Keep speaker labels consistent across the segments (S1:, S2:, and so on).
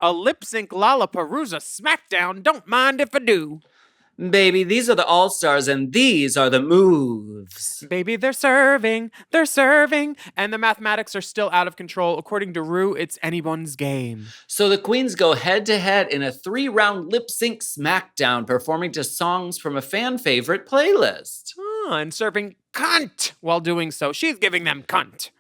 S1: A lip sync Lalaparuza Smackdown, don't mind if I do.
S2: Baby, these are the all-stars and these are the moves.
S1: Baby, they're serving, and the mathematics are still out of control. According to Rue, it's anyone's game.
S2: So the queens go head-to-head in a 3-round lip-sync smackdown, performing to songs from a fan favorite playlist.
S1: And serving cunt while doing so. She's giving them cunt.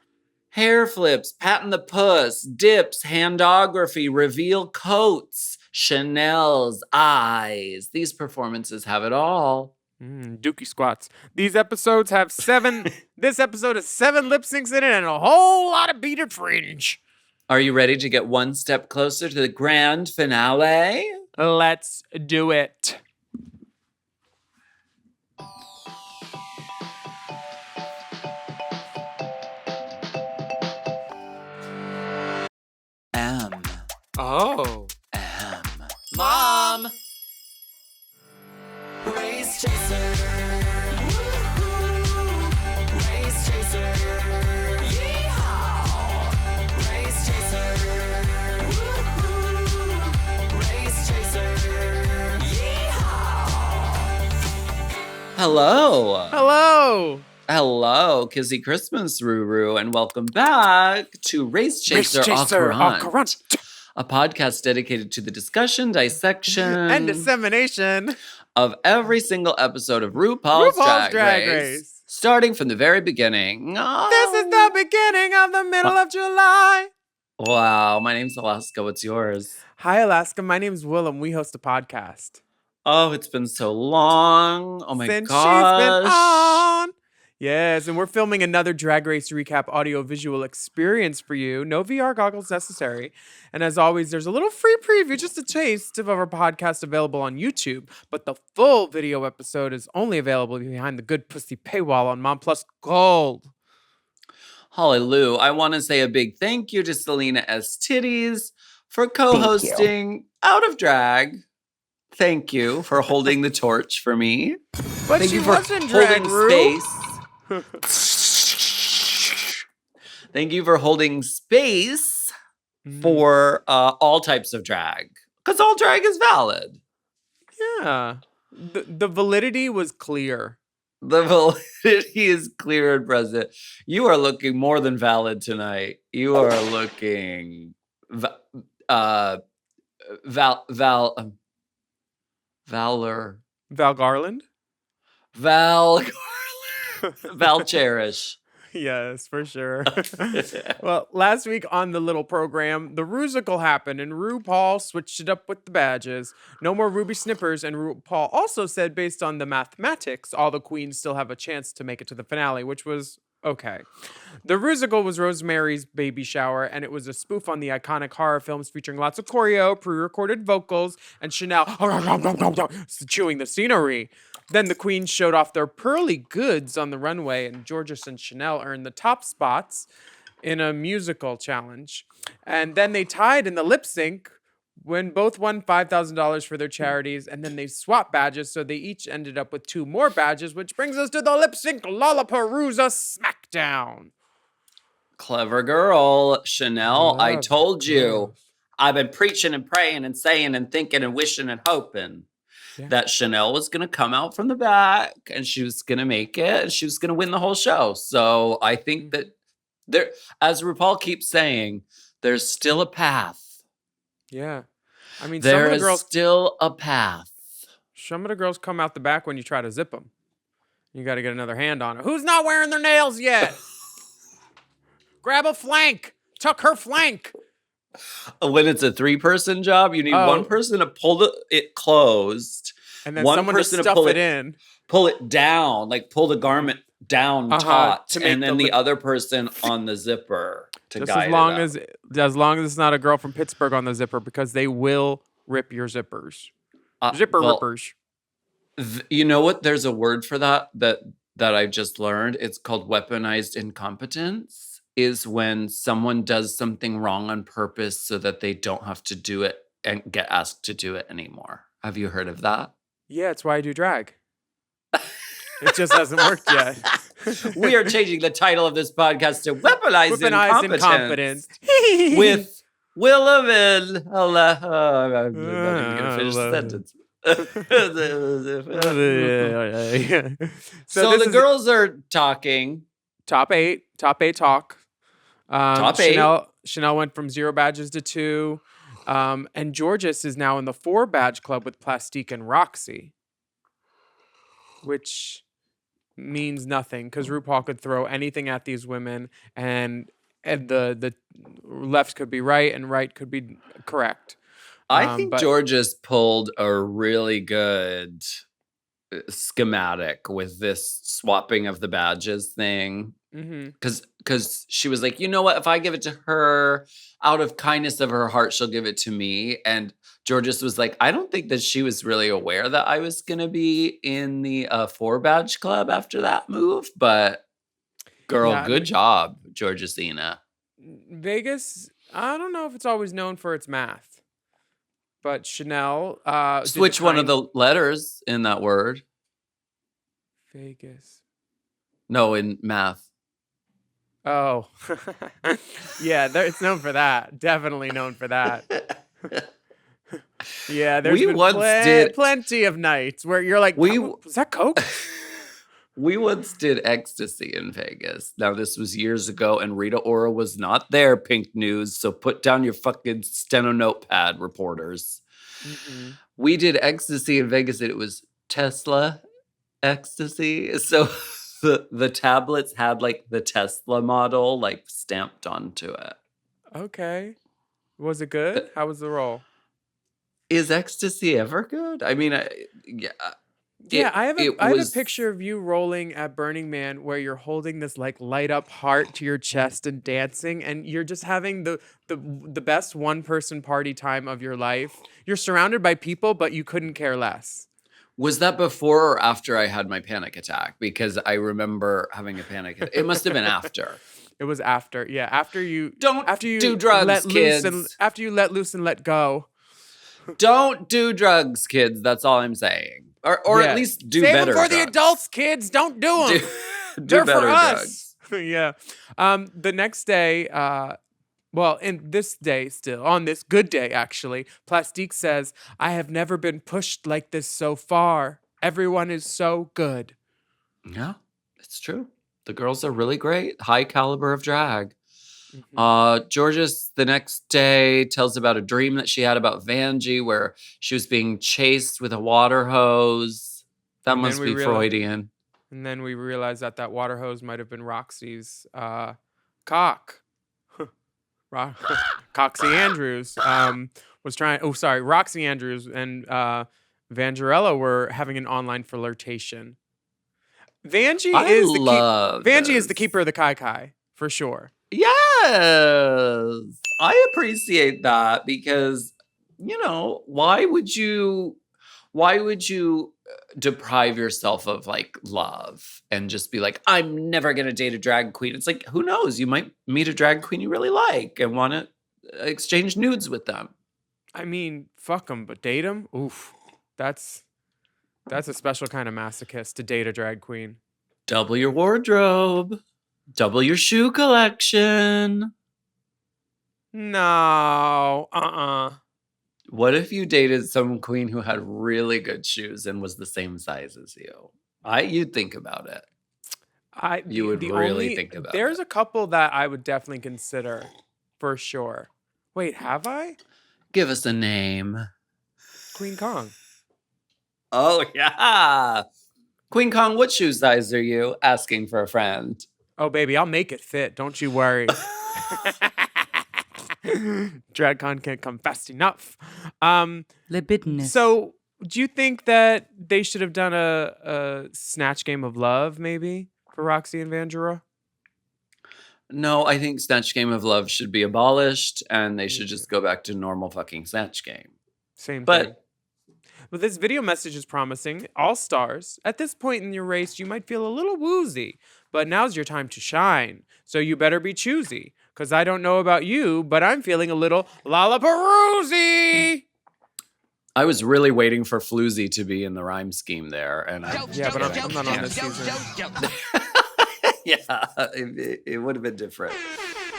S2: Hair flips, patting the puss, dips, handography, reveal coats, Chanel's eyes. These performances have it all.
S1: Dookie squats. These episodes have 7. This episode has 7 lip syncs in it and a whole lot of beaded fringe.
S2: Are you ready to get one step closer to the grand finale?
S1: Let's do it. Oh.
S2: Mom!
S3: Race chaser. Race chaser. Yeehaw. Race chaser. Race chaser. Yeehaw.
S2: Hello.
S1: Hello.
S2: Kizzy Christmas, Ruru, and welcome back to Race Chaser au Courant, a podcast dedicated to the discussion, dissection,
S1: and dissemination
S2: of every single episode of RuPaul's Drag Race, starting from the very beginning.
S1: This is the beginning of the middle of July.
S2: Wow, my name's Alaska. What's yours?
S1: Hi, Alaska. My name's Willam. We host a podcast.
S2: Oh, it's been so long. Oh my
S1: Since
S2: gosh.
S1: She's been on. Yes, and we're filming another Drag Race recap audio-visual experience for you. No VR goggles necessary. And as always, there's a little free preview, just a taste of our podcast available on YouTube. But the full video episode is only available behind the Good Pussy paywall on Mom Plus Gold.
S2: Hallelujah. I want to say a big thank you to Selena S. Titties for co-hosting Out of Drag. Thank you for holding the torch for me.
S1: But
S2: Thank
S1: she
S2: you for
S1: was in drag,
S2: holding
S1: Rue.
S2: space. Thank you for holding space for all types of drag. Because all drag is valid.
S1: Yeah. The validity was clear.
S2: The validity is clear and present. You are looking more than valid tonight. You are looking Valor.
S1: Val Garland?
S2: Val Cherish.
S1: Yes, for sure. Well, last week on the little program, the Rusical happened and RuPaul switched it up with the badges. No more Ruby Snippers, and RuPaul also said based on the mathematics, all the queens still have a chance to make it to the finale, which was okay. The Rusical was Rosemary's Baby Shower, and it was a spoof on the iconic horror films featuring lots of choreo, pre-recorded vocals, and Chanel chewing the scenery. Then the queens showed off their pearly goods on the runway, and Georges and Chanel earned the top spots in a musical challenge. And then they tied in the lip sync when both won $5,000 for their charities, and then they swapped badges, so they each ended up with 2 more badges, which brings us to the lip sync Lalaparuza Smackdown.
S2: Clever girl. Chanel, I told you.
S1: Yes.
S2: I've been preaching and praying and saying and thinking and wishing and hoping that Chanel was going to come out from the back and she was going to make it and she was going to win the whole show. So I think that there, as RuPaul keeps saying, there's still a path.
S1: Yeah. I mean,
S2: There
S1: some of
S2: is
S1: the girls
S2: still a path.
S1: Some of the girls come out the back when you try to zip them. You got to get another hand on it. Who's not wearing their nails yet? Grab a flank. Tuck her flank.
S2: When it's a 3-person job, you need one person to pull it closed.
S1: And then
S2: one
S1: someone to
S2: person
S1: stuff
S2: pull
S1: it in.
S2: Pull it down, like pull the garment down taut.
S1: To make
S2: And then the other person on the zipper to
S1: just
S2: guide
S1: as long
S2: it out.
S1: as long as it's not a girl from Pittsburgh on the zipper, because they will rip your zippers. Rippers.
S2: You know what? There's a word for that I've just learned. It's called weaponized incompetence. Is when someone does something wrong on purpose so that they don't have to do it and get asked to do it anymore. Have you heard of that?
S1: Yeah, it's why I do drag. It just hasn't worked yet.
S2: We are changing the title of this podcast to Weaponized Incompetence.
S1: Incompetence.
S2: With Willam and I'm not even gonna finish the sentence.
S1: So
S2: So
S1: this
S2: the
S1: is
S2: girls are talking.
S1: top eight talk.
S2: Top eight.
S1: Chanel went from 0 badges to 2. And Georges is now in the 4 badge club with Plastique and Roxy, which means nothing because RuPaul could throw anything at these women, and the left could be right and right could be correct.
S2: I think
S1: but
S2: Georges pulled a really good schematic with this swapping of the badges thing.
S1: mhm.
S2: Because she was like, you know what? If I give it to her out of kindness of her heart, she'll give it to me. And Georges was like, I don't think that she was really aware that I was going to be in the 4 badge club after that move. But girl,
S1: Yeah,
S2: good job, Georgesina.
S1: Vegas, I don't know if it's always known for its math, but Chanel did the
S2: Switch one of
S1: kind-
S2: the letters in that word.
S1: Vegas.
S2: No, in math.
S1: Oh, yeah, it's known for that. Definitely known for that. Yeah, there's
S2: We
S1: been
S2: once did-
S1: plenty of nights where you're like,
S2: We-
S1: was that Coke?
S2: We once did ecstasy in Vegas. Now, this was years ago, and Rita Ora was not there, Pink News. So put down your fucking steno notepad, reporters.
S1: Mhm.
S2: We did ecstasy in Vegas, and it was Tesla ecstasy. So the tablets had like the Tesla model like stamped onto it.
S1: Okay. Was it good? How was the roll?
S2: Is ecstasy ever good? I mean,
S1: Yeah, I have a
S2: was-
S1: picture of you rolling at Burning Man where you're holding this like light up heart to your chest and dancing, and you're just having the best one person party time of your life. You're surrounded by people, but you couldn't care less.
S2: Was that before or after I had my panic attack? Because I remember having a panic attack. It must have been after.
S1: It was after, yeah, after you
S2: Don't
S1: you
S2: do drugs,
S1: let loose and
S2: kids.
S1: after you let loose and let go.
S2: Don't do drugs, kids. That's all I'm saying. Or
S1: Yeah.
S2: at least do
S1: Save
S2: better
S1: them for the
S2: drugs.
S1: adults, kids. Don't do them.
S2: Do
S1: They're
S2: better
S1: for
S2: drugs.
S1: us. Yeah. The next day, well, in this day still, on this good day actually, Plastique says, I have never been pushed like this so far. Everyone is so good.
S2: Yeah, it's true. The girls are really great. High caliber of drag.
S1: Mhm.
S2: Georges the next day tells about a dream that she had about Vanjie where she was being chased with a water hose. That
S1: And then
S2: must
S1: we
S2: be
S1: realize-
S2: Freudian.
S1: And then we realized that water hose might have been Roxy's cock. Coxie Andrews was trying. Oh, sorry, Roxy Andrews and Vangerella were having an online flirtation. Vanjie
S2: I
S1: is the
S2: love
S1: Vanjie is the
S2: this.
S1: keeper of the kai for sure.
S2: Yes, I appreciate that because why would you deprive yourself of like love and just be like, I'm never gonna date a drag queen? It's like, who knows? You might meet a drag queen you really like and want to exchange nudes with them.
S1: I mean, fuck them, but date them. Oof, that's a special kind of masochist to date a drag queen.
S2: Double your wardrobe, double your shoe collection.
S1: No,
S2: What if you dated some queen who had really good shoes and was the same size as you? You'd think about it. You would really think about
S1: There's
S2: it.
S1: a couple that I would definitely consider for sure. Wait, have I?
S2: Give us a name.
S1: Queen Kong.
S2: Oh, yeah. Queen Kong, what shoe size are you? Asking for a friend.
S1: Oh, baby, I'll make it fit. Don't you worry. DragCon can't come fast enough.
S4: Libidinous.
S1: So, do you think that they should have done a snatch game of love, maybe, for Roxy and Vanjura?
S2: No, I think Snatch Game of Love should be abolished and they should just go back to normal fucking Snatch Game.
S1: Same thing.
S2: But
S1: Well, this video message is promising. All stars, at this point in your race, you might feel a little woozy, but now's your time to shine. So you better be choosy, because I don't know about you, but I'm feeling a little Lalaparuza.
S2: I was really waiting for Floozy to be in the rhyme scheme there. And
S1: Yeah, but I'm not on this season.
S2: yeah, it would have been different.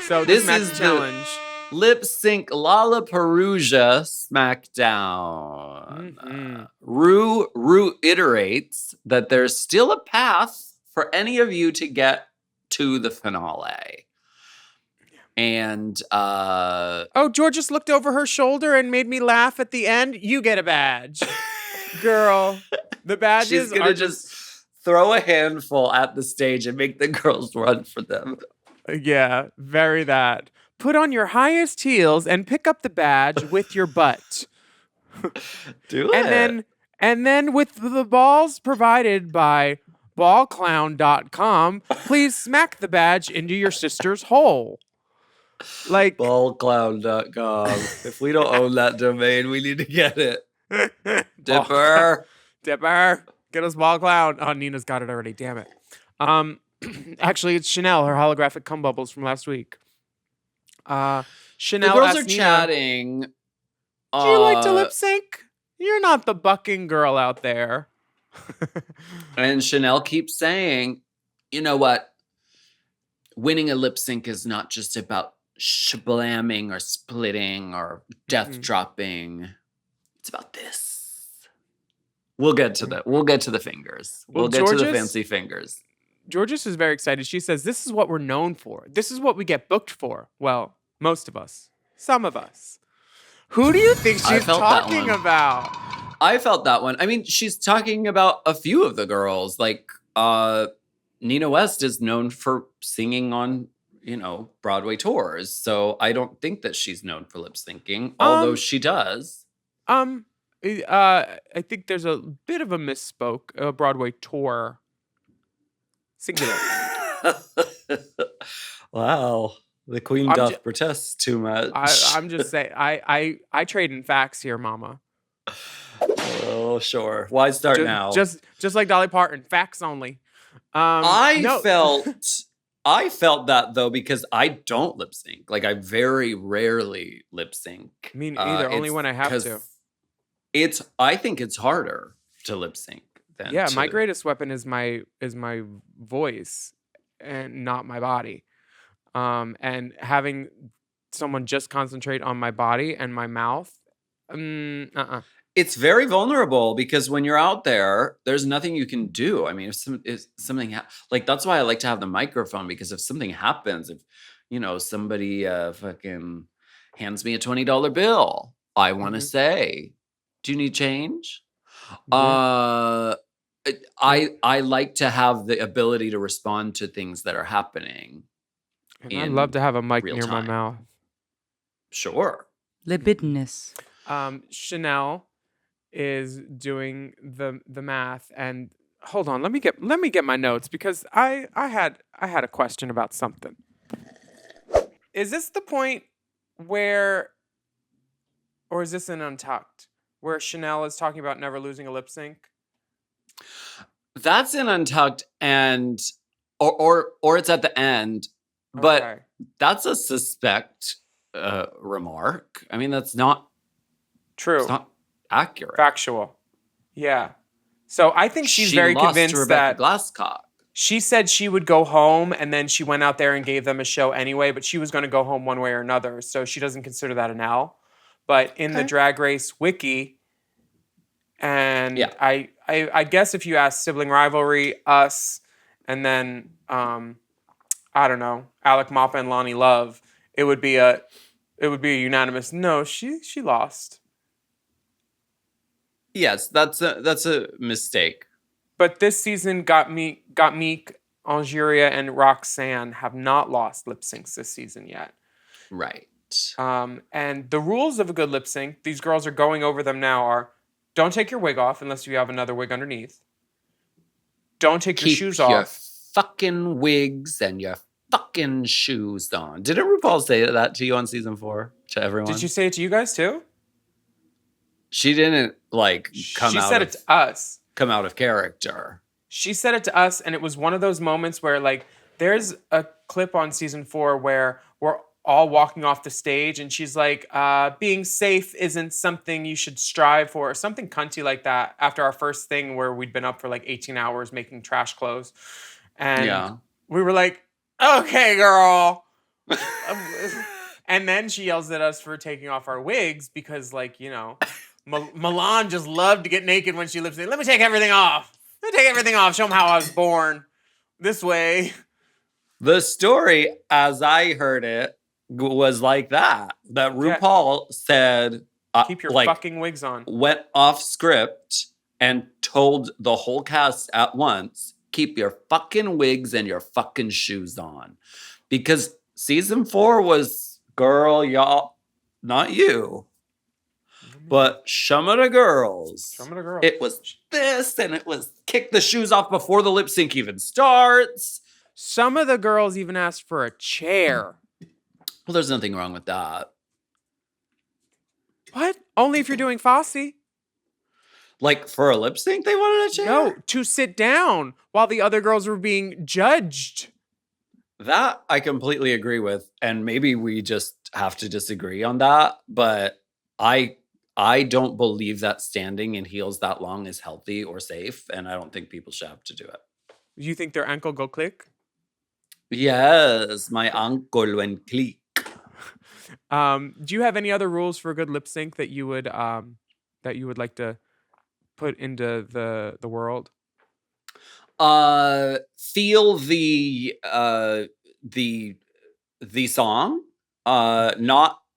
S1: So this
S2: This
S1: match
S2: is the-
S1: challenge
S2: Lip sync Lalaparuza Smackdown.
S1: Mhm.
S2: Rue reiterates that there's still a path for any of you to get to the finale. And
S1: Oh, George just looked over her shoulder and made me laugh at the end. You get a badge. Girl, the badges
S2: she's gonna
S1: are
S2: just throw a handful at the stage and make the girls run for them.
S1: yeah, very that. Put on your highest heels and pick up the badge with your butt.
S2: Do it.
S1: And then with the balls provided by ballclown.com, please smack the badge into your sister's hole. Like
S2: Ballclown.com. If we don't own that domain, we need to get it. Dipper.
S1: Dipper. Get us ball clown. Oh, Nina's got it already. Damn it. Actually, it's Chanel, her holographic cum bubbles from last week. Chanel
S2: The girls
S1: asked
S2: are
S1: Nina,
S2: chatting.
S1: do you like to lip sync? You're not the bucking girl out there.
S2: And Chanel keeps saying, you know what? Winning a lip sync is not just about shablamming or splitting or death dropping. It's about this. We'll get to the fingers.
S1: Well,
S2: We'll get to the
S1: Georges-
S2: fancy fingers.
S1: Georges is very excited. She says, this is what we're known for. This is what we get booked for. Well, most of us. Some of us. Who do you think
S2: I
S1: she's
S2: felt that
S1: talking
S2: one.
S1: about?
S2: I felt that one. I mean, she's talking about a few of the girls. Like Nina West is known for singing on, Broadway tours. So I don't think that she's known for lip syncing, although she does.
S1: I think there's a bit of a misspoke. A Broadway tour. Singular.
S2: Wow. The queen
S1: I'm
S2: doth
S1: ju-
S2: protest too much.
S1: I'm just saying. I trade in facts here, Mama.
S2: Oh, sure. Why start now?
S1: Just like Dolly Parton, facts only.
S2: I
S1: no.
S2: felt that though because I don't lip sync. Like I very rarely lip sync.
S1: Me neither. Only
S2: it's
S1: when I have
S2: 'cause
S1: to.
S2: I think it's harder to lip sync than
S1: Yeah,
S2: to,
S1: my greatest weapon is my voice and not my body. And having someone just concentrate on my body and my mouth.
S2: It's very vulnerable because when you're out there, there's nothing you can do. I mean, if something like that's why I like to have the microphone because if something happens, if somebody fucking hands me a $20 bill, I want to say, "Do you need change?"
S1: Yeah.
S2: I like to have the ability to respond to things that are happening.
S1: And I'd love to have a mic
S2: real
S1: near my
S2: time.
S1: mouth.
S2: Sure.
S4: Libidinous.
S1: Chanel is doing the math, and hold on, let me get my notes because I had a question about something. Is this the point where, or is this in Untucked, where Chanel is talking about never losing a lip sync?
S2: That's in Untucked and or it's at the end, but
S1: Okay.
S2: that's a suspect remark. I mean, that's not
S1: True.
S2: it's not accurate.
S1: Factual. Yeah. So I think she's
S2: She
S1: very
S2: lost
S1: convinced
S2: to Rebecca
S1: that
S2: Glasscock.
S1: she said she would go home and then she went out there and gave them a show anyway, but she was going to go home one way or another. So she doesn't consider that an L. But in the Drag Race wiki, and
S2: Yeah.
S1: I guess if you ask sibling rivalry, us, and then I don't know, Alec Mappa and Lonnie Love, it would be a unanimous no. She lost.
S2: Yes, that's a mistake.
S1: But this season got Meek, Angeria, and Roxanne have not lost lip syncs this season yet.
S2: Right.
S1: And the rules of a good lip sync, these girls are going over them now, are don't take your wig off unless you have another wig underneath. Don't take your
S2: Keep
S1: shoes
S2: your
S1: off.
S2: fucking wigs and your fucking shoes on. Didn't RuPaul say that to you on season 4 to everyone?
S1: Did you say it to you guys too?
S2: She didn't come
S1: She
S2: out
S1: said
S2: of,
S1: it to us.
S2: come out of character.
S1: She said it to us, and it was one of those moments where, there's a clip on season 4 where we're all walking off the stage, and she's like, being safe isn't something you should strive for, or something cunty like that, after our first thing where we'd been up for 18 hours making trash clothes. And
S2: Yeah.
S1: we were like, okay, girl. And then she yells at us for taking off our wigs because, like, you know, Milan just loved to get naked when she lip synced. Let me take everything off. Let me take everything off. Show them how I was born. This way.
S2: The story, as I heard it, was like that RuPaul said,
S1: keep your
S2: like,
S1: fucking wigs on.
S2: Went off script and told the whole cast at once, keep your fucking wigs and your fucking shoes on. Because season 4 was, girl, y'all, not you, but some of the girls.
S1: Some of the girls.
S2: It was this, and it was kick the shoes off before the lip sync even starts.
S1: Some of the girls even asked for a chair.
S2: Well, there's nothing wrong with that.
S1: What? Only if you're doing Fosse.
S2: Like, for a lip sync, they wanted a chair?
S1: No, to sit down while the other girls were being judged.
S2: That I completely agree with. And maybe we just have to disagree on that. But I don't believe that standing in heels that long is healthy or safe. And I don't think people should have to do it.
S1: You think their ankle go click?
S2: Yes, my ankle went click.
S1: Do you have any other rules for a good lip sync that you would like to put into the world?
S2: Feel the song.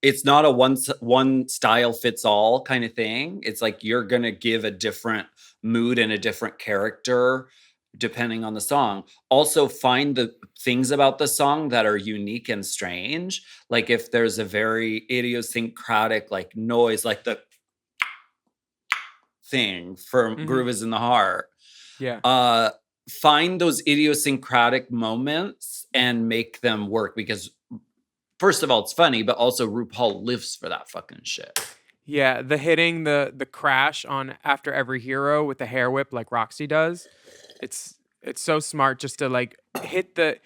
S2: It's not a one style fits all kind of thing. It's like you're gonna give a different mood and a different character depending on the song. Also, find the things about the song that are unique and strange. Like if there's a very idiosyncratic like noise, like the thing from Groove is in the Heart.
S1: Yeah.
S2: Find those idiosyncratic moments and make them work because first of all, it's funny, but also RuPaul lives for that fucking shit.
S1: Yeah, the hitting the crash on after every hero with the hair whip like Roxy does. It's so smart just to like hit the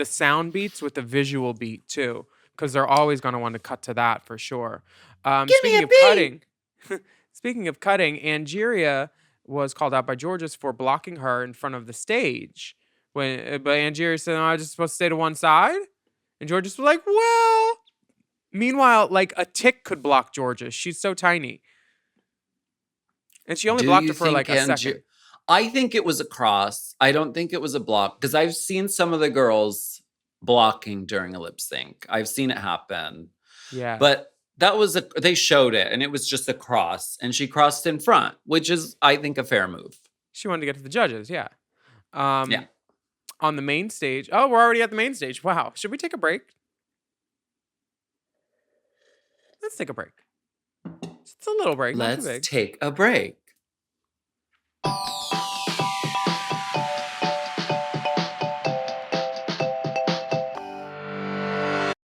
S1: sound beats with the visual beat too, because they're always gonna want to cut to that for sure. Speaking of cutting, Angeria was called out by Georges for blocking her in front of the stage. But Angeria said, "No, I was just supposed to stay to one side," and Georges was like, "Well." Meanwhile, like a tick could block Georges. She's so tiny, and she only blocked her for like a second.
S2: I think it was a cross. I don't think it was a block because I've seen some of the girls blocking during a lip sync. I've seen it happen.
S1: Yeah.
S2: But that was they showed it and it was just a cross and she crossed in front, which is, I think, a fair move.
S1: She wanted to get to the judges. Yeah.
S2: Yeah.
S1: On the main stage. Oh, we're already at the main stage. Wow. Should we take a break? Let's take a break. It's a little break.
S2: Let's take a break.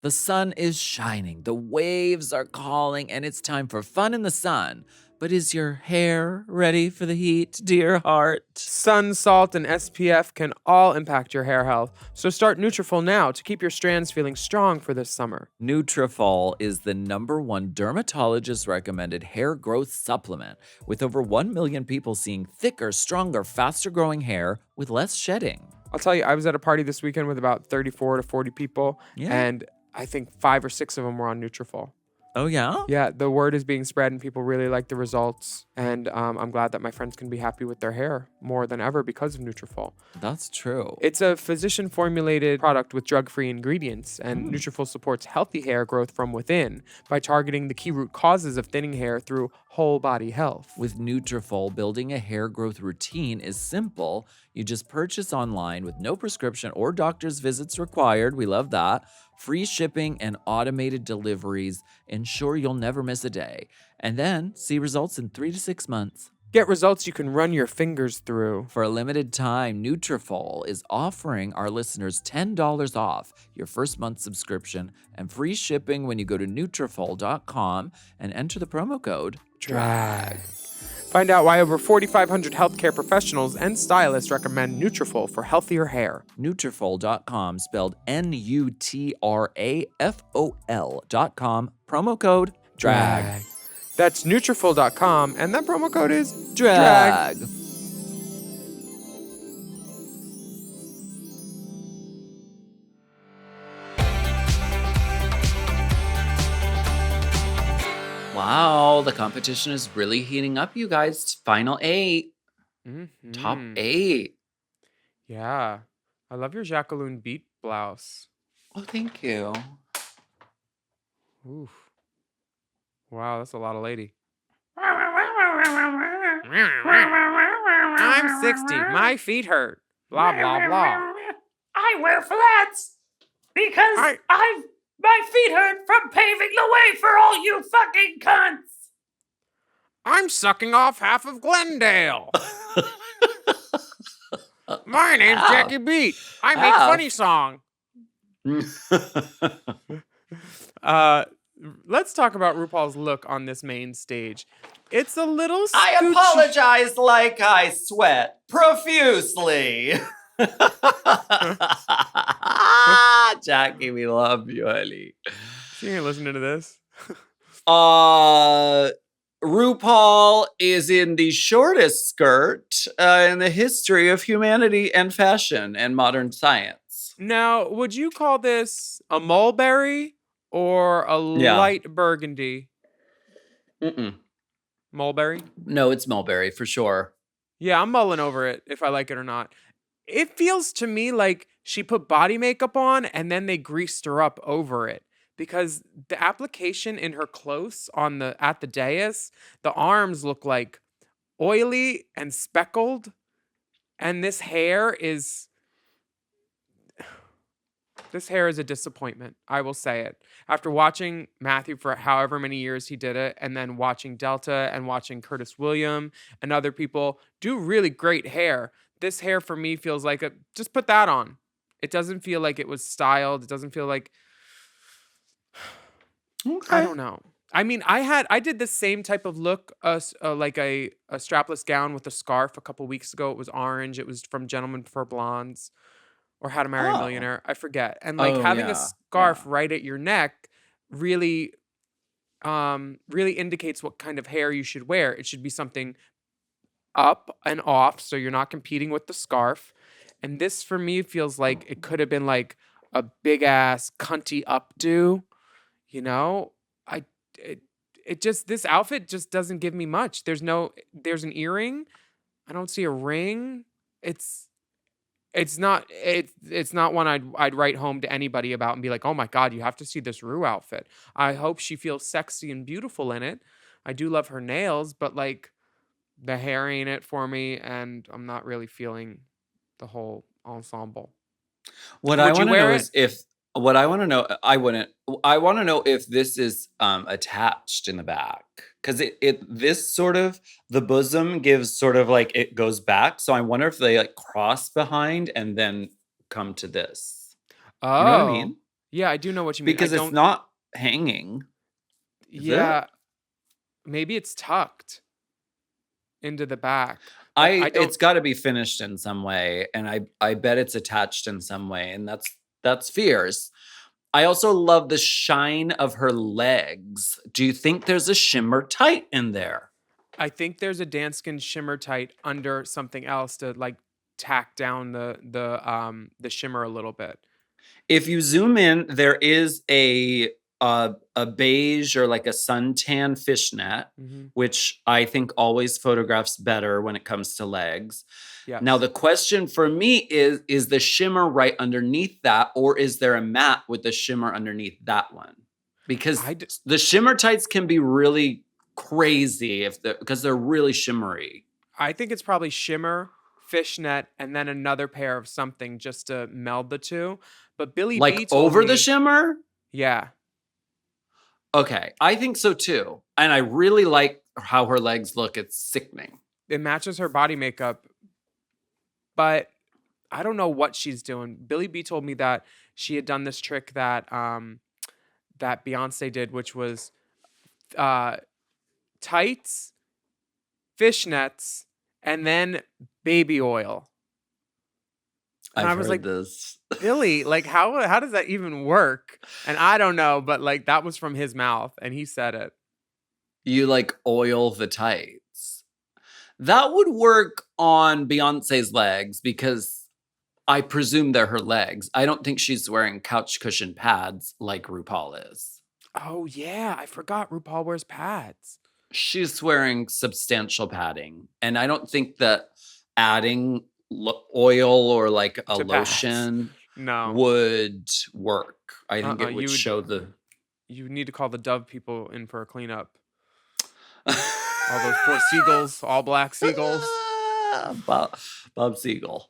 S5: The sun is shining, the waves are calling, and it's time for fun in the sun. But is your hair ready for the heat, dear heart?
S1: Sun, salt, and SPF can all impact your hair health. So start Nutrafol now to keep your strands feeling strong for this summer.
S5: Nutrafol is the #1 dermatologist-recommended hair growth supplement, with over 1 million people seeing thicker, stronger, faster-growing hair with less shedding.
S1: I'll tell you, I was at a party this weekend with about 34 to 40 people, and I think 5 or 6 of them were on Nutrafol.
S5: Oh, yeah?
S1: Yeah, the word is being spread and people really like the results. And I'm glad that my friends can be happy with their hair more than ever because of Nutrafol.
S5: That's true.
S1: It's a physician-formulated product with drug-free ingredients, and Nutrafol supports healthy hair growth from within by targeting the key root causes of thinning hair through whole body health.
S5: With Nutrafol, building a hair growth routine is simple. You just purchase online with no prescription or doctor's visits required. We love that. Free shipping and automated deliveries ensure you'll never miss a day. And then see results in 3 to 6 months.
S1: Get results you can run your fingers through.
S5: For a limited time, Nutrafol is offering our listeners $10 off your first month subscription and free shipping when you go to Nutrafol.com and enter the promo code
S1: DRAG. Find out why over 4,500 healthcare professionals and stylists recommend Nutrafol for healthier hair.
S5: Nutrafol.com, spelled Nutrafol.com, promo code DRAG.
S1: That's Nutrafol.com, and that promo code is
S5: DRAG.
S2: know. The competition is really heating up, you guys. Final 8. Top
S1: Mhm.
S2: 8.
S1: Yeah. I love your Jacqueline beat blouse.
S2: Oh, thank you.
S1: Oof. Wow, that's a lot of lady. I'm 60. My feet hurt. Blah, blah, blah.
S6: I wear flats because my feet hurt from paving the way for all you fucking cunts.
S1: I'm sucking off half of Glendale. My name's
S2: Ow.
S1: Jackie Beat. I make
S2: Ow.
S1: funny song. Let's talk about RuPaul's look on this main stage. It's a little
S2: I
S1: scoochy.
S2: apologize like I sweat profusely. Jackie, we love you, honey.
S1: She ain't listening to this.
S2: RuPaul is in the shortest skirt in the history of humanity and fashion and modern science.
S1: Now, would you call this a mulberry or a
S2: Yeah.
S1: light burgundy?
S2: Mm-mm.
S1: Mulberry?
S2: No, it's mulberry for sure.
S1: Yeah, I'm mulling over it if I like it or not. It feels to me like she put body makeup on and then they greased her up over it. Because the application in her close at the dais, the arms look like oily and speckled, and this hair is a disappointment. I will say it. After watching Matthew for however many years he did it, and then watching Delta and watching Curtis William and other people do really great hair, this hair for me feels like just put that on. It doesn't feel like it was styled. It doesn't feel like.
S2: Okay.
S1: I don't know. I mean, I did the same type of look, like a strapless gown with a scarf a couple weeks ago. It was orange. It was from Gentlemen Prefer Blondes or How to Marry a
S2: Oh.
S1: Millionaire. I forget. And like
S2: Oh,
S1: having
S2: yeah,
S1: a scarf
S2: yeah.
S1: right at your neck really indicates what kind of hair you should wear. It should be something up and off so you're not competing with the scarf. And this for me feels like it could have been like a big ass cunty updo. You know, this outfit just doesn't give me much. There's an earring. I don't see a ring. It's not one I'd write home to anybody about and be like, oh my God, you have to see this Rue outfit. I hope she feels sexy and beautiful in it. I do love her nails, but like the hair ain't it for me, and I'm not really feeling the whole ensemble.
S2: What
S1: Would
S2: I
S1: you
S2: want to
S1: wear
S2: know
S1: it?
S2: is if what I want to know, I wouldn't. I want to know if this is attached in the back, because this sort of the bosom gives sort of like it goes back. So I wonder if they like cross behind and then come to this.
S1: Oh,
S2: You know what I mean?
S1: Yeah, I do know what you mean.
S2: Because it's not hanging. Is
S1: Yeah, maybe it's tucked into the back. but
S2: I
S1: don't.
S2: it's got to be finished in some way, and I bet it's attached in some way, and that's fierce. I also love the shine of her legs. Do you think there's a shimmer tight in there?
S1: I think there's a Danskin shimmer tight under something else to like tack down the shimmer a little bit.
S2: If you zoom in, there is a beige or like a suntan fishnet,
S1: Mhm.
S2: which I think always photographs better when it comes to legs.
S1: Yes.
S2: Now the question for me is the shimmer right underneath that, or is there a matte with the shimmer underneath that one? Because the shimmer tights can be really crazy because they're really shimmery.
S1: I think it's probably shimmer, fishnet, and then another pair of something just to meld the two. But Billy B
S2: Like
S1: told
S2: over
S1: me,
S2: the shimmer?
S1: Yeah.
S2: Okay, I think so too. And I really like how her legs look. It's sickening.
S1: It matches her body makeup, but I don't know what she's doing. Billy B told me that she had done this trick that that Beyonce did, which was tights, fishnets, and then baby oil. And I was like,
S2: this.
S1: Billy, like how does that even work? And I don't know, but like that was from his mouth and he said it.
S2: You like oil the tights. That would work on Beyonce's legs because I presume they're her legs. I don't think she's wearing couch cushion pads like RuPaul is.
S1: Oh yeah, I forgot RuPaul wears pads.
S2: She's wearing substantial padding. And I don't think that adding oil or like a
S1: To pads.
S2: lotion
S1: No.
S2: would work. I think it would
S1: you would-
S2: show the...
S1: You need to call the Dove people in for a cleanup. All those poor seagulls, all black seagulls.
S2: Bob Siegel.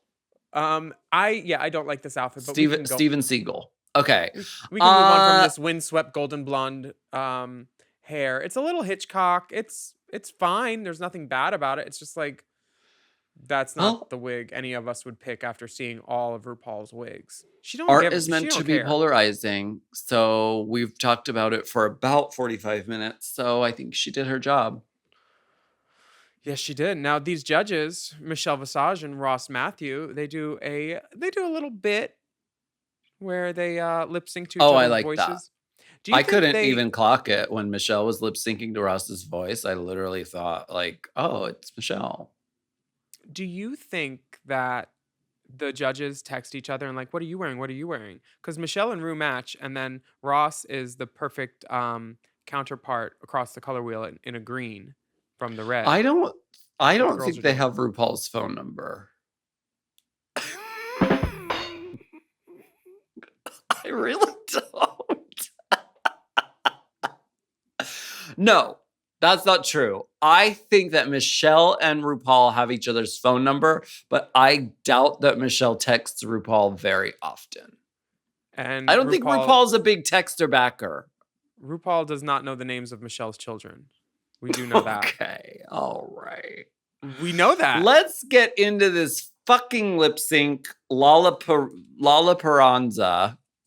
S1: I don't like this outfit, but we can go.
S2: Steven Siegel. Okay.
S1: We can move on from this windswept golden blonde hair. It's a little Hitchcock. It's fine. There's nothing bad about it. It's just like that's not the wig any of us would pick after seeing all of RuPaul's wigs.
S2: Art is meant to be polarizing, so we've talked about it for about 45 minutes. So I think she did her job.
S1: Yes, she did. Now these judges, Michelle Visage and Ross Matthew, they do a little bit where they lip sync to each other's
S2: I like
S1: voices.
S2: that.
S1: Do you
S2: I
S1: think
S2: couldn't even clock it when Michelle was lip syncing to Ross's voice. I literally thought like, oh, it's Michelle.
S1: Do you think that the judges text each other and like, what are you wearing? What are you wearing? Because Michelle and Rue match, and then Ross is the perfect counterpart across the color wheel in a green from the red.
S2: I don't
S1: girls
S2: think
S1: are
S2: they
S1: doing.
S2: have RuPaul's phone number. I really don't. No, that's not true. I think that Michelle and RuPaul have each other's phone number, but I doubt that Michelle texts RuPaul very often.
S1: And
S2: I don't think RuPaul's a big texter backer.
S1: RuPaul does not know the names of Michelle's children. We do know that.
S2: Okay, all right.
S1: We know that.
S2: Let's get into this fucking lip sync, Lalaparuza.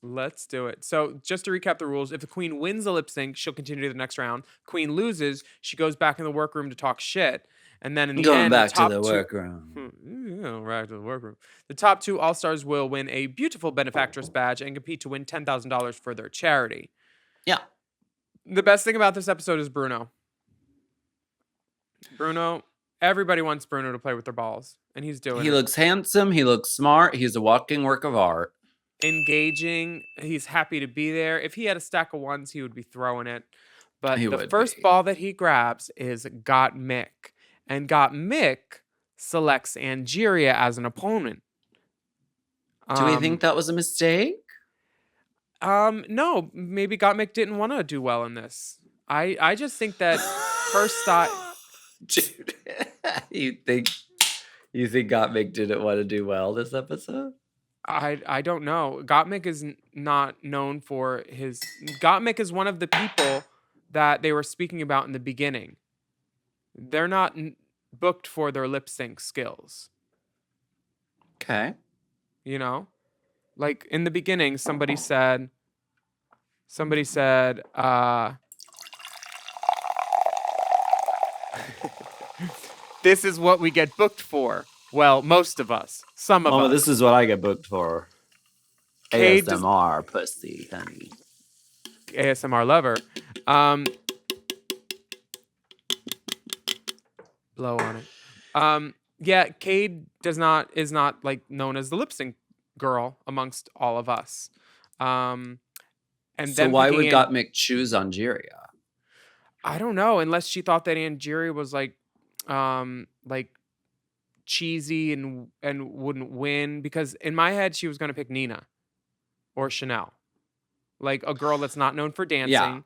S1: Let's do it. So, just to recap the rules, if the queen wins a lip sync, she'll continue to the next round. Queen loses, she goes back in the workroom to talk shit. And then in the
S2: Going
S1: end,
S2: back
S1: the top
S2: to the
S1: two-
S2: workroom.
S1: Back to the workroom. The top two all-stars will win a beautiful benefactress badge and compete to win $10,000 for their charity.
S2: Yeah.
S1: The best thing about this episode is Bruno. Everybody wants Bruno to play with their balls, and he's doing
S2: He
S1: it.
S2: looks handsome. He looks smart. He's a walking work of art.
S1: Engaging. He's happy to be there. If he had a stack of ones, he would be throwing it. But
S2: He
S1: the
S2: would
S1: first
S2: be.
S1: ball that he grabs is Got Mick. And Got Mick selects Angeria as an opponent.
S2: Do we think that was a mistake?
S1: No, maybe Got Mick didn't want to do well in this. I just think that her style.
S2: Dude, you think Gottmik didn't want to do well this episode?
S1: I don't know. Gottmik is not known for his. Gottmik is one of the people that they were speaking about in the beginning. They're not booked for their lip sync skills.
S2: Okay.
S1: You know, like in the beginning, somebody said, this is what we get booked for. Well, most of us. Some of us.
S2: This is what I get booked for.
S1: Cade does-
S2: ASMR, pussy, honey.
S1: ASMR lover. Blow on it. Yeah, Cade is not like known as the lip sync girl amongst all of us. And
S2: So
S1: then
S2: why would
S1: picking
S2: Gottmik choose Angeria?
S1: I don't know, unless she thought that Angeria was like cheesy and wouldn't win, because in my head she was gonna pick Nina or Chanel, like a girl that's not known for dancing.
S2: Yeah.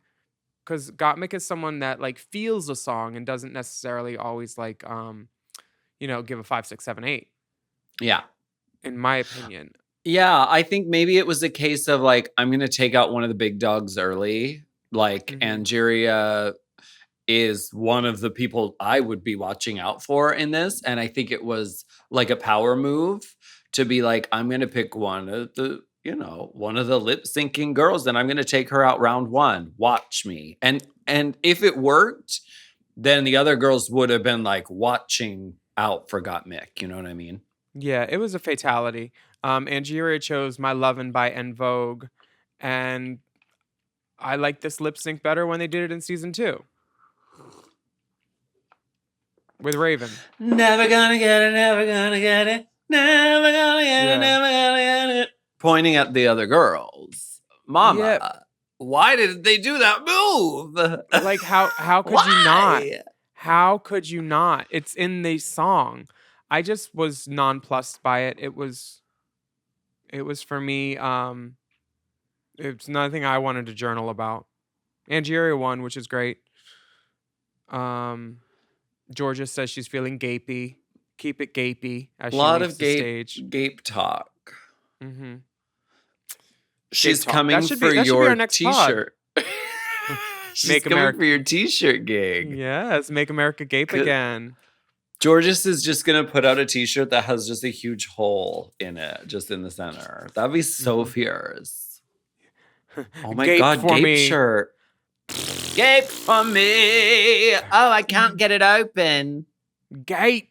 S1: Because Gottmik is someone that like feels a song and doesn't necessarily always like give a 5, 6, 7, 8.
S2: Yeah.
S1: In my opinion.
S2: Yeah, I think maybe it was a case of like, I'm going to take out one of the big dogs early. Like, Angeria is one of the people I would be watching out for in this. And I think it was like a power move to be like, I'm going to pick one of the lip syncing girls, and I'm going to take her out round 1. Watch me. And if it worked, then the other girls would have been like watching out for Gottmik. You know what I mean?
S1: Yeah, it was a fatality. Angeria chose My Lovin' by En Vogue, and I like this lip sync better when they did it in season 2 with Raven.
S2: Never gonna get it, never gonna get it, never gonna get it, never gonna get it. Pointing at the other girls. Mama, Why did they do that move?
S1: Like how could you not?
S2: Why?
S1: How could you not? It's in the song. I just was nonplussed by it. It was for me. It's nothing I wanted to journal about. Angeria won, which is great. Georgia says she's feeling gapey. Keep it gapey as
S2: A
S1: she
S2: lot
S1: leaves
S2: of
S1: the stage.
S2: gape talk.
S1: Mm-hmm.
S2: She's
S1: talk.
S2: coming
S1: That should be
S2: for
S1: our
S2: your
S1: next pod.
S2: t-shirt. She's
S1: Make
S2: coming
S1: America-
S2: for your t-shirt gig.
S1: Yes, make America gape
S2: Good.
S1: again.
S2: Georges is just gonna put out a t-shirt that has just a huge hole in it, just in the center. That'd be so fierce. Oh my
S1: Gape
S2: god,
S1: for
S2: gape
S1: me.
S2: shirt. Gape for me. Oh, I can't get it open.
S1: Gape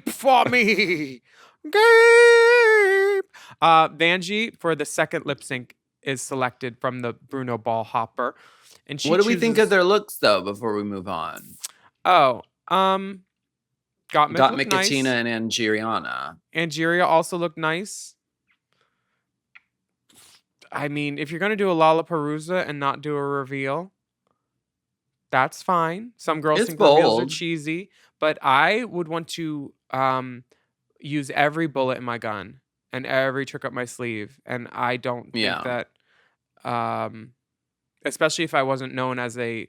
S1: for me. Gape. Vanjie for the second lip sync is selected from the Bruno Ball Hopper. And she
S2: What do we think of
S1: chooses-
S2: their looks though before we move on?
S1: Oh, Gottmik
S2: Got
S1: looked nice.
S2: Mikatina and Angeriana.
S1: Angeria also looked nice. I mean, if you're gonna do a Lalaparuza and not do a reveal, that's fine. Some girls
S2: It's
S1: think reveals are
S2: bold.
S1: cheesy, but I would want to use every bullet in my gun and every trick up my sleeve. And I don't think
S2: Yeah.
S1: that, especially if I wasn't known as a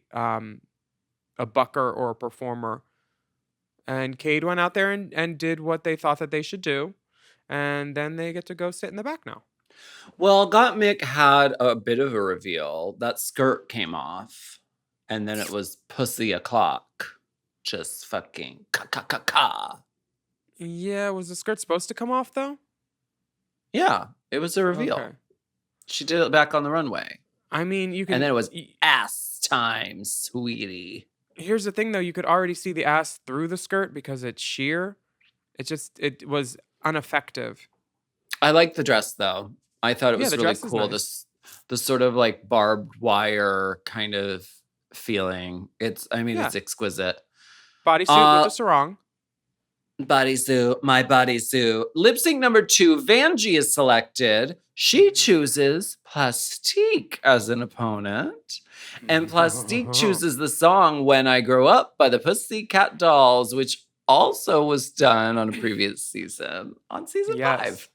S1: bucker or a performer. And Cade went out there and did what they thought that they should do. And then they get to go sit in the back now.
S2: Well, Gottmik had a bit of a reveal. That skirt came off, and then it was pussy o'clock. Just fucking ka.
S1: Yeah, was the skirt supposed to come off though?
S2: Yeah, it was a reveal.
S1: Okay.
S2: She did it back on the runway.
S1: I mean, you can.
S2: And then it was ass time, sweetie.
S1: Here's the thing though, you could already see the ass through the skirt because it's sheer. It was ineffective.
S2: I like the dress though. I thought it
S1: Yeah,
S2: was
S1: the
S2: really
S1: dress is
S2: cool.
S1: nice.
S2: The sort of like barbed wire kind of feeling. It's
S1: Yeah.
S2: exquisite.
S1: Bodysuit with the sarong.
S2: Bodysuit, my bodysuit. Lip sync number 2, Vanjie is selected. She chooses Plastique as an opponent. And Plastique chooses the song When I Grow Up by the Pussycat Dolls, which also was done on a previous season, on season 5.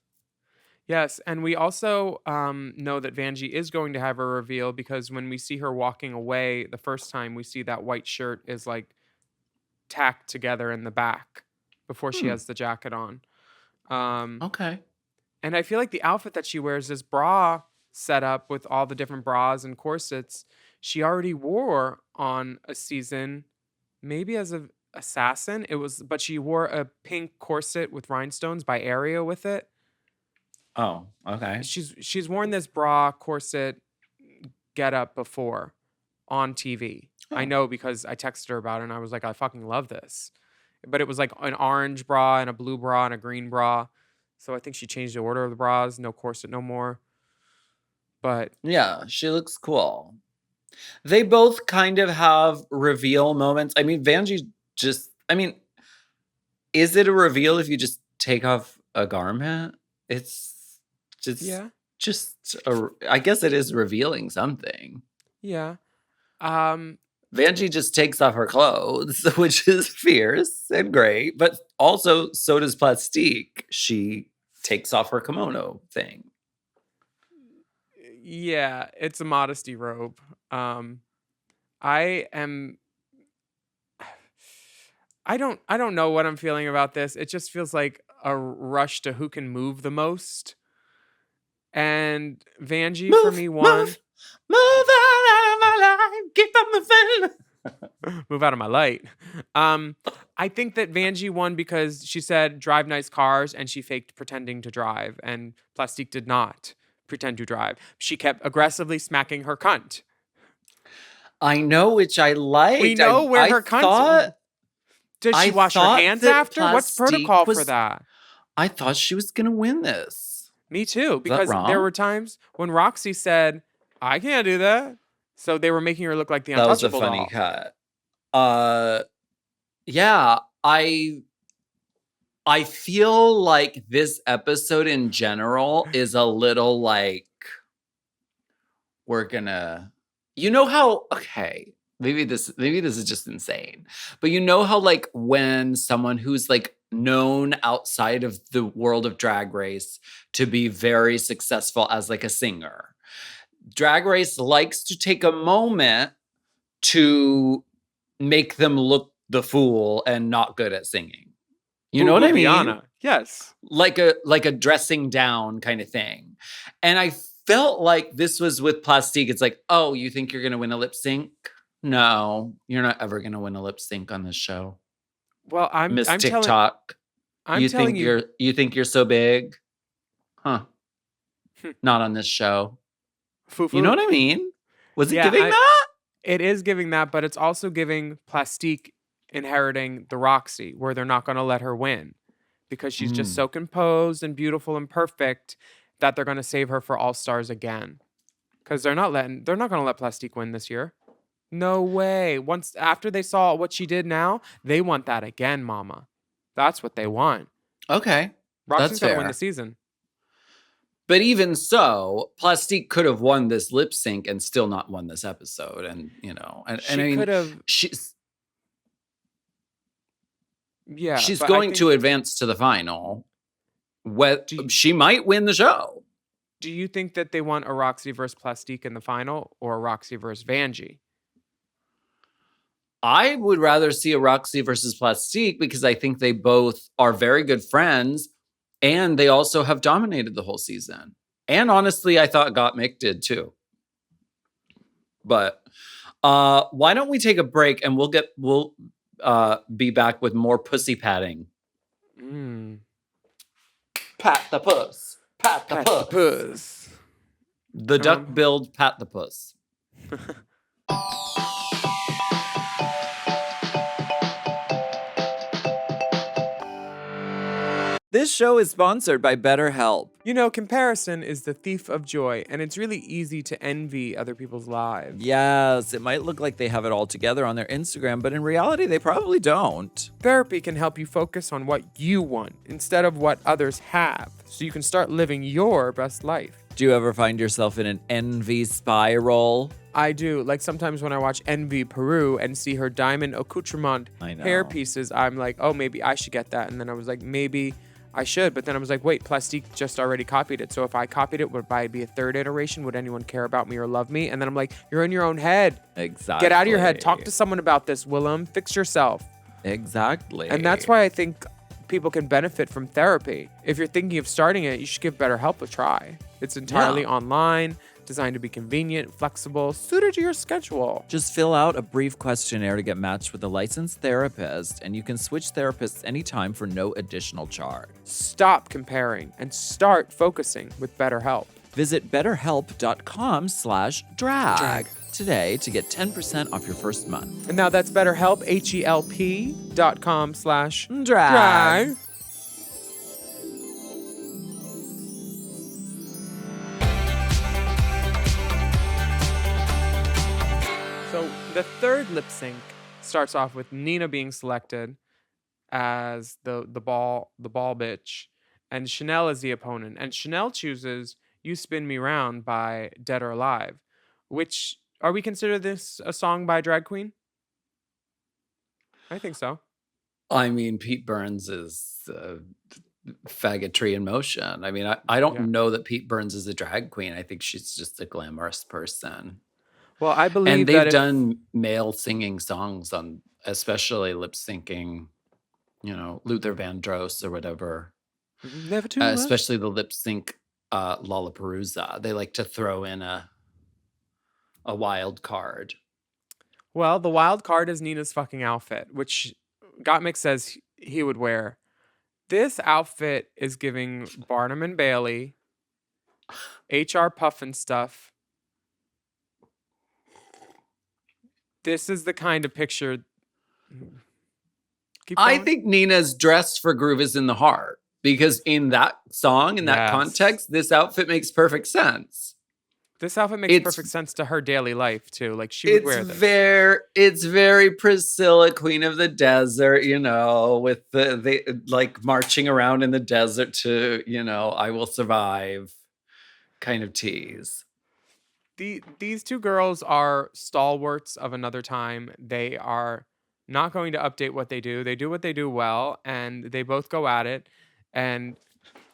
S1: Yes, and we also know that Vanjie is going to have a reveal because when we see her walking away the first time, we see that white shirt is like tacked together in the back before she has the jacket on.
S2: Okay.
S1: And I feel like the outfit that she wears, this bra setup with all the different bras and corsets, she already wore on a season, maybe as an assassin. But she wore a pink corset with rhinestones by Area with it.
S2: Oh, okay.
S1: She's worn this bra corset getup before on TV. I know because I texted her about it and I was like, I fucking love this. But it was like an orange bra and a blue bra and a green bra. So I think she changed the order of the bras. No corset no more. But
S2: Yeah, she looks cool. They both kind of have reveal moments. I mean, Vanjie is it a reveal if you just take off a garment? It's just I guess it is revealing something.
S1: yeah.
S2: Vanjie just takes off her clothes, which is fierce and great, but also so does Plastique. She takes off her kimono thing.
S1: Yeah, it's a modesty robe. I don't know what I'm feeling about this. It just feels like a rush to who can move the most. And Vanjie for me won.
S2: Move out of my life, keep on moving.
S1: Move out of my light. I think that Vanjie won because she said drive nice cars and she faked pretending to drive, and Plastique did not pretend to drive. She kept aggressively smacking her cunt.
S2: I know, which I liked.
S1: We know where her cunt's.
S2: thought,
S1: Does she
S2: I
S1: wash her
S2: thought
S1: hands
S2: that
S1: after? What's
S2: Plastique
S1: protocol for
S2: was-
S1: that?
S2: I thought she was gonna win this.
S1: Me too, because
S2: wrong?
S1: there were times when Roxy said, I can't do that. So they were making her look like the
S2: That was a
S1: untouchable
S2: funny
S1: doll.
S2: cut. Yeah, I feel like this episode in general is a little like we're gonna You know how, okay, maybe this is just insane. But you know how like when someone who's like known outside of the world of Drag Race to be very successful as like a singer, Drag Race likes to take a moment to make them look the fool and not good at singing. You know what I mean?
S1: Bibiana. Yes.
S2: Like a dressing down kind of thing. And I felt like this was with Plastique. It's like, oh, you think you're gonna win a lip sync? No, you're not ever gonna win a lip sync on this show.
S1: Well,
S2: Miss
S1: I'm telling
S2: TikTok.
S1: I'm telling you,
S2: you think you're so big? Huh. Not on this show.
S1: Foo-foo.
S2: You know what I mean? Was it
S1: Yeah,
S2: giving that?
S1: It is giving that, but it's also giving Plastique inheriting the Roxy, where they're not going to let her win because she's just so composed and beautiful and perfect that they're going to save her for All Stars again. Because they're not going to let Plastique win this year. No way. Once after they saw what she did now, they want that again, mama. That's what they want.
S2: Okay.
S1: Roxy's
S2: That's
S1: going to win
S2: fair.
S1: the season.
S2: But even so, Plastique could have won this lip sync and still not won this episode. And, you know, and I mean,
S1: could have.
S2: she's
S1: Yeah.
S2: she's
S1: but I
S2: going
S1: think-
S2: to advance to the final.
S1: you-
S2: She might win the show.
S1: Do you think that they want a Roxy versus Plastique in the final or a Roxy versus Vanjie?
S2: I would rather see a Roxy versus Plastique because I think they both are very good friends and they also have dominated the whole season. And honestly, I thought Gottmik did too. But why don't we take a break and we'll be back with more pussy patting. Pat the puss. Pat the
S1: Pat
S2: puss.
S1: the puss.
S2: The duck-billed pat the puss.
S5: This show is sponsored by BetterHelp.
S1: You know, comparison is the thief of joy, and it's really easy to envy other people's lives.
S5: Yes, it might look like they have it all together on their Instagram, but in reality, they probably don't.
S1: Therapy can help you focus on what you want instead of what others have, so you can start living your best life.
S5: Do you ever find yourself in an envy spiral?
S1: I do. Like sometimes when I watch Envy Peru and see her diamond accoutrement
S5: I know.
S1: hair pieces, I'm like, oh, maybe I should get that. And then I was like, maybe I should. But then I was like, wait, Plastique just already copied it. So if I copied it, would I be a third iteration? Would anyone care about me or love me? And then I'm like, you're in your own head.
S5: Exactly.
S1: Get out of your head. Talk to someone about this, Willam. Fix yourself.
S5: Exactly.
S1: And that's why I think people can benefit from therapy. If you're thinking of starting it, you should give BetterHelp a try. It's entirely online, designed to be convenient, flexible, suited to your schedule.
S5: Just fill out a brief questionnaire to get matched with a licensed therapist, and you can switch therapists anytime for no additional charge.
S1: Stop comparing and start focusing with BetterHelp.
S5: Visit betterhelp.com/drag today to get 10% off your first month.
S1: And now that's BetterHelp, HELP.com/drag.
S5: Drag.
S1: So the third lip sync starts off with Nina being selected as the ball bitch, and Chanel is the opponent. And Chanel chooses "You Spin Me Round" by Dead or Alive, which are we consider this a song by a drag queen? I think so.
S2: I mean, Pete Burns is faggotry in motion. I mean, I don't know that Pete Burns is a drag queen. I think she's just a glamorous person.
S1: Well, I believe
S2: And
S1: that
S2: they've
S1: if-
S2: done male singing songs on, especially lip syncing, you know, Luther Vandross or whatever.
S1: Never too much.
S2: Especially the lip sync Lalaparuza. They like to throw in a wild card.
S1: Well, the wild card is Nina's fucking outfit, which Gottmik says he would wear. This outfit is giving Barnum and Bailey, HR Puffin stuff. This is the kind of picture. Keep
S2: I
S1: going.
S2: think Nina's dressed for Groove is in the Heart because in that song, in that
S1: Yes.
S2: context, this outfit makes perfect sense.
S1: This outfit makes
S2: It's-
S1: perfect sense to her daily life too. Like she would wear this.
S2: It's very Priscilla, Queen of the Desert, you know, with the like marching around in the desert to, you know, I will survive kind of tease.
S1: these two girls are stalwarts of another time. They are not going to update what they do. They do what they do well, and they both go at it. And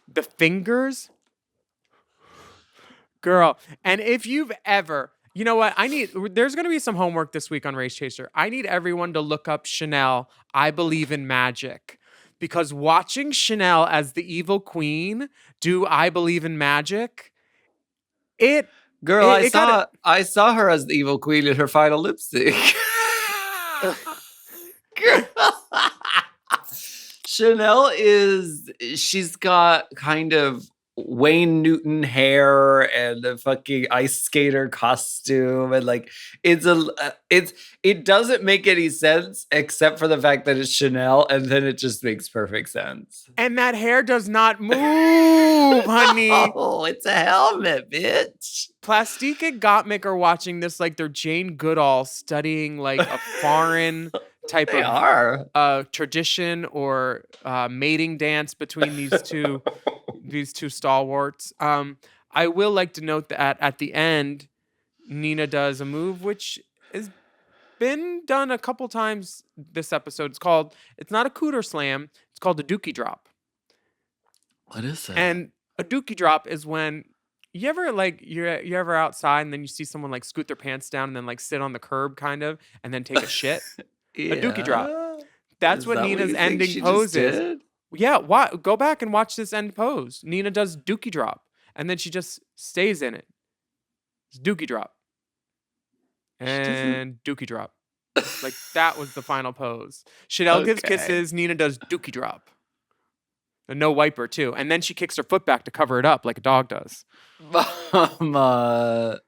S1: the fingers, girl. And if you've ever, you know what? There's going to be some homework this week on Race Chaser. I need everyone to look up Chanel, I Believe in Magic. Because watching Chanel as the evil queen do I Believe in Magic,
S2: Girl,
S1: I
S2: I saw her as the evil queen in her final lip sync. Chanel she's got kind of Wayne Newton hair and a fucking ice skater costume, and like it doesn't make any sense except for the fact that it's Chanel, and then it just makes perfect sense.
S1: And that hair does not move, honey.
S2: Oh, it's a helmet, bitch.
S1: Plastique and Gottmik are watching this like they're Jane Goodall studying like a foreign type
S2: They
S1: of
S2: are.
S1: tradition or mating dance between these two stalwarts. I will like to note that at the end, Nina does a move which has been done a couple times this episode. It's not a Cooter slam. It's called a Dookie drop.
S2: What is that?
S1: And a Dookie drop is when you ever like you're ever outside and then you see someone like scoot their pants down and then like sit on the curb kind of and then take a shit. A Dookie drop. That's
S2: Is
S1: what
S2: that
S1: Nina's
S2: you think
S1: ending
S2: she
S1: pose
S2: just
S1: is.
S2: did?
S1: Yeah, go back and watch this end pose. Nina does Dookie drop, and then she just stays in it. It's Dookie drop. And Dookie drop. Like, that was the final pose. Chanel gives
S2: Okay.
S1: kisses, Nina does Dookie drop. A no wiper, too. And then she kicks her foot back to cover it up like a dog does.
S2: Mama.